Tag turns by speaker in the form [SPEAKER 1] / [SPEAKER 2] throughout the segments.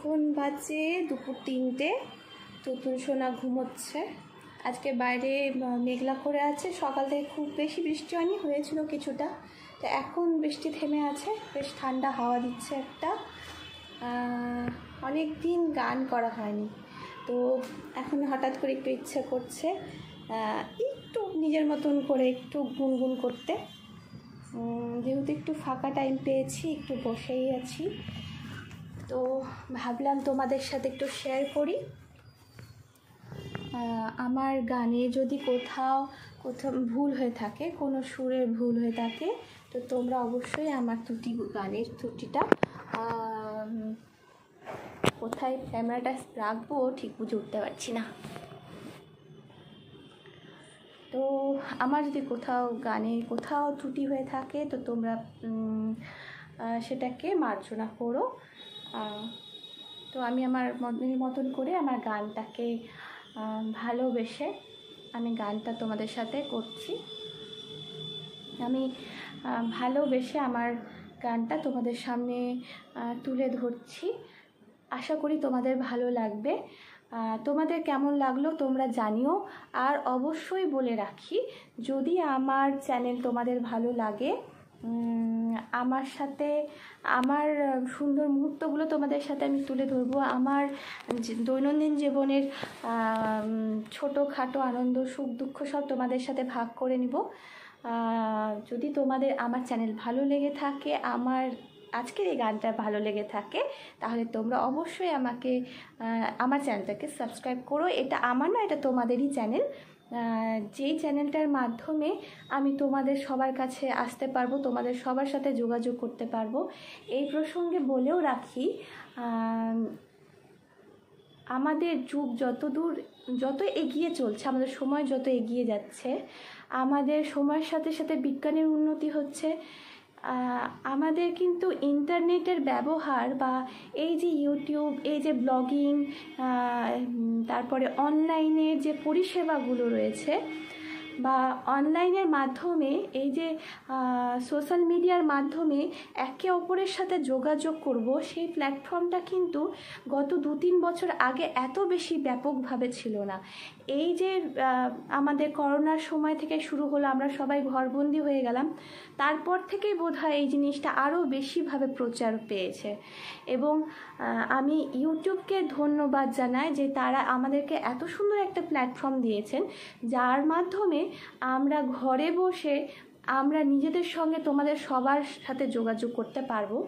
[SPEAKER 1] এখন বাজে দুপুর 3টে। তুতুন সোনা ঘুমোচ্ছে। আজকে বাইরে মেঘলা করে আছে, সকাল থেকে খুব বেশি বৃষ্টি হয়েছিল কিছুটা, তো এখন বৃষ্টি থেমে আছে, বেশ ঠান্ডা হাওয়া দিচ্ছে একটা। অনেক দিন গান করা হয়নি, তো এখন হঠাৎ করে একটু ইচ্ছে করছে একটু নিজের মতন করে একটু গুনগুন করতে। যেহেতু একটু ফাঁকা টাইম পেয়েছি, একটু বসেই আছি, তো ভাবলাম তোমাদের সাথে একটু শেয়ার করি। আমার গানে যদি কোথাও ভুল হয়ে থাকে, কোনো সুরের ভুল হয়ে থাকে, তো তোমরা অবশ্যই আমার গানের ত্রুটিটা কোথায় ক্যামেরাটা রাখবো ঠিক বুঝে উঠতে পারছি না। তো আমার যদি গানে কোথাও ত্রুটি হয়ে থাকে, তো তোমরা সেটাকে মার্জনা করো। তো আমি আমার মতন করে আমার গানটাকে ভালোবেসে আমি গানটা তোমাদের সাথে করছি। আমি ভালোবেসে আমার গানটা তোমাদের সামনে তুলে ধরছি। আশা করি তোমাদের ভালো লাগবে। তোমাদের কেমন লাগলো তোমরা জানিও। আর অবশ্যই বলে রাখি, যদি আমার চ্যানেল তোমাদের ভালো লাগে, আমার সাথে আমার সুন্দর মুহূর্তগুলো তোমাদের সাথে আমি তুলে ধরবো। আমার দৈনন্দিন জীবনের ছোটোখাটো আনন্দ, সুখ, দুঃখ সব তোমাদের সাথে ভাগ করে নিব। যদি তোমাদের আমার চ্যানেল ভালো লেগে থাকে, আমার আজকের এই গানটা ভালো লেগে থাকে, তাহলে তোমরা অবশ্যই আমার চ্যানেলটাকে সাবস্ক্রাইব করো। এটা আমার না, এটা তোমাদেরই চ্যানেল। যেই চ্যানেলটার মাধ্যমে আমি তোমাদের সবার কাছে আসতে পারবো, তোমাদের সবার সাথে যোগাযোগ করতে পারবো। এই প্রসঙ্গে বলেও রাখি, আমাদের যুগ যত এগিয়ে চলছে, আমাদের সময় যত এগিয়ে যাচ্ছে, আমাদের সময়ের সাথে সাথে বিজ্ঞানের উন্নতি হচ্ছে, আমাদের কিন্তু ইন্টারনেটের ব্যবহার বা এই যে ইউটিউব, এই যে ব্লগিং, তারপরে অনলাইনের যে পরিষেবাগুলো রয়েছে, বা অনলাইনের মাধ্যমে এই যে সোশ্যাল মিডিয়ার মাধ্যমে একে অপরের সাথে যোগাযোগ করব, সেই প্ল্যাটফর্মটা কিন্তু গত 2-3 বছর আগে এত বেশি ব্যাপকভাবে ছিল না। এই যে আমাদের করোনার সময় থেকে শুরু হলো, আমরা সবাই ঘরবন্দি হয়ে গেলাম, তারপর থেকেই বোধহয় এই জিনিসটা আরও বেশিভাবে প্রচার পেয়েছে। এবং আমি ইউটিউবকে ধন্যবাদ জানাই যে তারা আমাদেরকে এত সুন্দর একটা প্ল্যাটফর্ম দিয়েছেন, যার মাধ্যমে আমরা ঘরে বসে আমরা নিজেদের সঙ্গে তোমাদের সবার সাথে যোগাযোগ করতে পারবো,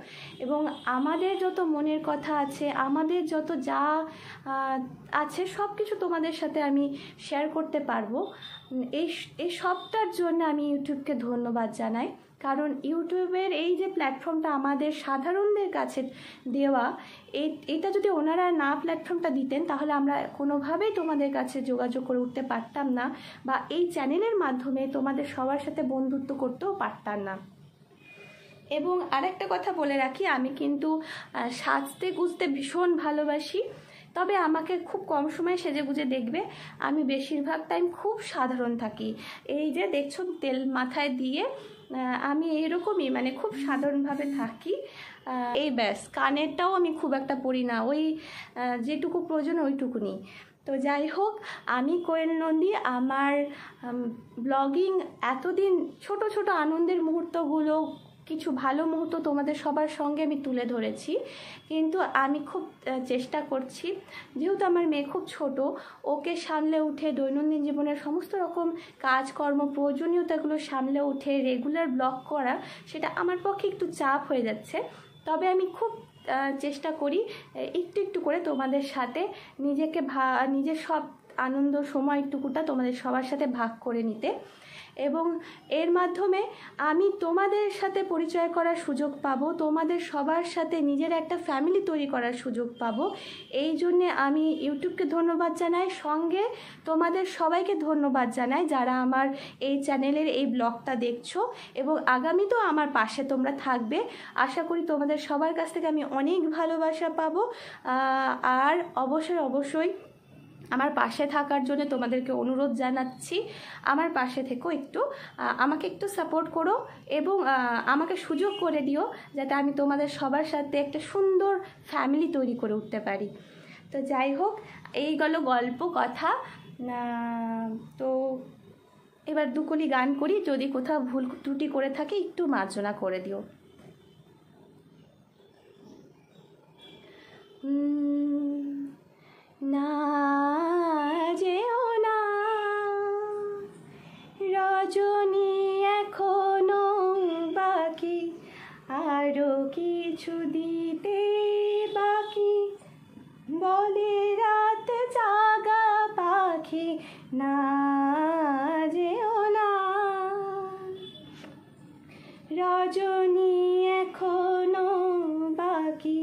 [SPEAKER 1] এবং আমাদের যত মনের কথা আছে, আমাদের যত যা আছে সব কিছু তোমাদের সাথে আমি শেয়ার করতে পারবো। এই সবটার জন্য আমি ইউটিউবকে ধন্যবাদ জানাই। কারণ ইউটিউবের এই যে প্ল্যাটফর্মটা আমাদের সাধারণদের কাছে দেওয়া, এটা যদি ওনারা না প্ল্যাটফর্মটা দিতেন, তাহলে আমরা কোনোভাবেই তোমাদের কাছে যোগাযোগ করে উঠতে পারতাম না, বা এই চ্যানেলের মাধ্যমে তোমাদের সবার সাথে বন্ধুত্ব করতেও পারতাম না। এবং আরেকটা কথা বলে রাখি, আমি কিন্তু সাজতে গুজতে ভীষণ ভালোবাসি, তবে আমাকে খুব কম সময় সেজে গুজে দেখবে। আমি বেশিরভাগ টাইম খুব সাধারণ থাকি। এই যে দেখছো তেল মাথায় দিয়ে, আমি এইরকমই, মানে খুব সাধারণভাবে থাকি। এই ব্যাস, কানেরটাও আমি খুব একটা পরি না, ওই যেটুকু প্রয়োজন ওইটুকুনি। তো যাই হোক, আমি কোয়েল নন্দী। আমার ব্লগিং এতদিন ছোট ছোট আনন্দের মুহূর্তগুলো, কিছু ভালো মুহূর্ত তোমাদের সবার সঙ্গে আমি তুলে ধরেছি, কিন্তু আমি খুব চেষ্টা করছি, যেহেতু আমার মেয়ে খুব ছোট, ওকে সামলে উঠে দৈনন্দিন জীবনের সমস্ত রকম কাজকর্ম, প্রয়োজনীয়তাগুলো সামলে উঠে রেগুলার ব্লগ করা, সেটা আমার পক্ষে একটু চাপ হয়ে যাচ্ছে। তবে আমি খুব চেষ্টা করি একটু একটু করে তোমাদের সাথে নিজের সব আনন্দ সময়টুকুটা তোমাদের সবার সাথে ভাগ করে নিতে, এবং এর মাধ্যমে আমি তোমাদের সাথে পরিচয় করার সুযোগ পাবো, তোমাদের সবার সাথে নিজের একটা ফ্যামিলি তৈরি করার সুযোগ পাবো। এই জন্যে আমি ইউটিউবকে ধন্যবাদ জানাই, সঙ্গে তোমাদের সবাইকে ধন্যবাদ জানাই যারা আমার এই চ্যানেলের এই ব্লগটা দেখছো, এবং আগামীতেও আমার পাশে তোমরা থাকবে। আশা করি তোমাদের সবার কাছ থেকে আমি অনেক ভালোবাসা পাবো। আর অবশ্যই আমার পাশে থাকার জন্য তোমাদেরকে অনুরোধ জানাচ্ছি, আমার পাশে থেকেও একটু আমাকে একটু সাপোর্ট করো এবং আমাকে সুযোগ করে দিও যাতে আমি তোমাদের সবার সাথে একটা সুন্দর ফ্যামিলি তৈরি করে উঠতে পারি। তো যাই হোক, এই গেল গল্প কথা। তো এবার দুকলি গান করি, যদি কোথাও ভুল ত্রুটি করে থাকে একটু মার্জনা করে দিও। না যেও না রজনী, এখনো বাকি আরো কিছু দিতে বাকি, বলে রাত জাগা পাখি। না যেও না রজনী, এখনো বাকি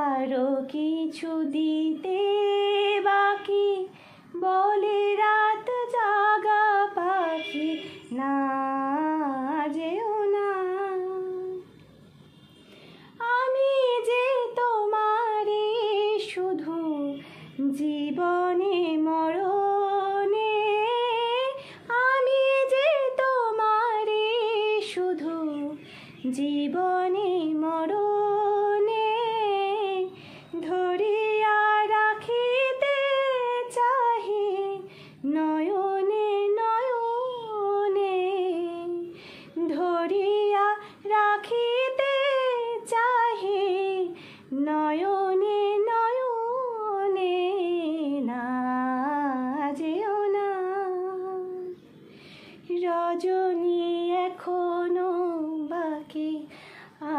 [SPEAKER 1] আরো কিছু দিতে বাকি, বলে রাত জাগা পাখি। না যেও না আমি যে তোমারে শুধু জীবনে মরণে, আমি যে তোমারে শুধু জীবনে মরণে ধরিয়া রাখিতে চাহি নয়নে নয়নে, ধরিয়া রাখিতে চাহি নয়নে নয়নে। না যেও না রজনী, এখনো বাকি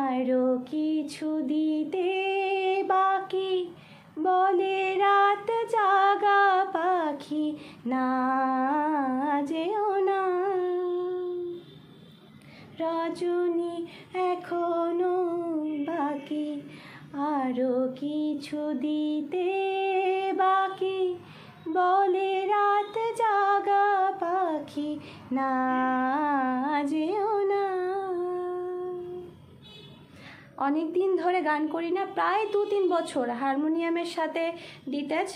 [SPEAKER 1] আরো কিছু দিতে বাকি, বলে রাত জাগা পাখি। না যেও না রজনী, এখনো বাকি আরো কিছু দিতে বাকি, বলে রাত জাগা পাখি। না যেও না। অনেক দিন ধরে গান করি না, প্রায় 2-3 বছর হারমোনিয়ামের সাথে ডিট্যাচ।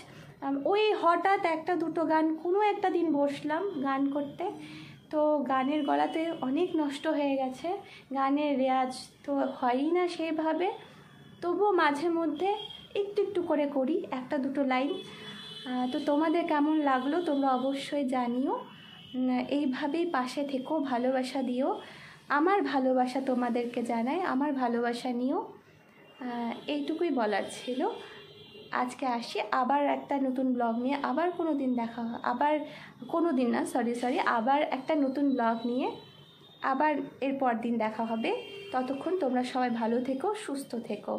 [SPEAKER 1] ওই হঠাৎ একটা দুটো গান কোনো একটা দিন বসলাম গান করতে, তো গানের গলাতে অনেক নষ্ট হয়ে গেছে, গানের রেয়াজ তো হয়ই না সেইভাবে, তবুও মাঝে মধ্যে একটু একটু করে করি একটা দুটো লাইন। তো তোমাদের কেমন লাগলো তোমরা অবশ্যই জানিও। এইভাবেই পাশে থেকো, ভালোবাসা দিও, আমার ভালোবাসা তোমাদেরকে জানাই, আমার ভালোবাসা নিও। এইটুকুই বলার ছিল। আজকে আসি, আবার একটা নতুন ব্লগ নিয়ে আবার কোনো দিন দেখা, আবার কোনো দিন না, সরি আবার একটা নতুন ব্লগ নিয়ে আবার এর পর দিন দেখা হবে। ততক্ষণ তোমরা সবাই ভালো থেকো, সুস্থ থেকো।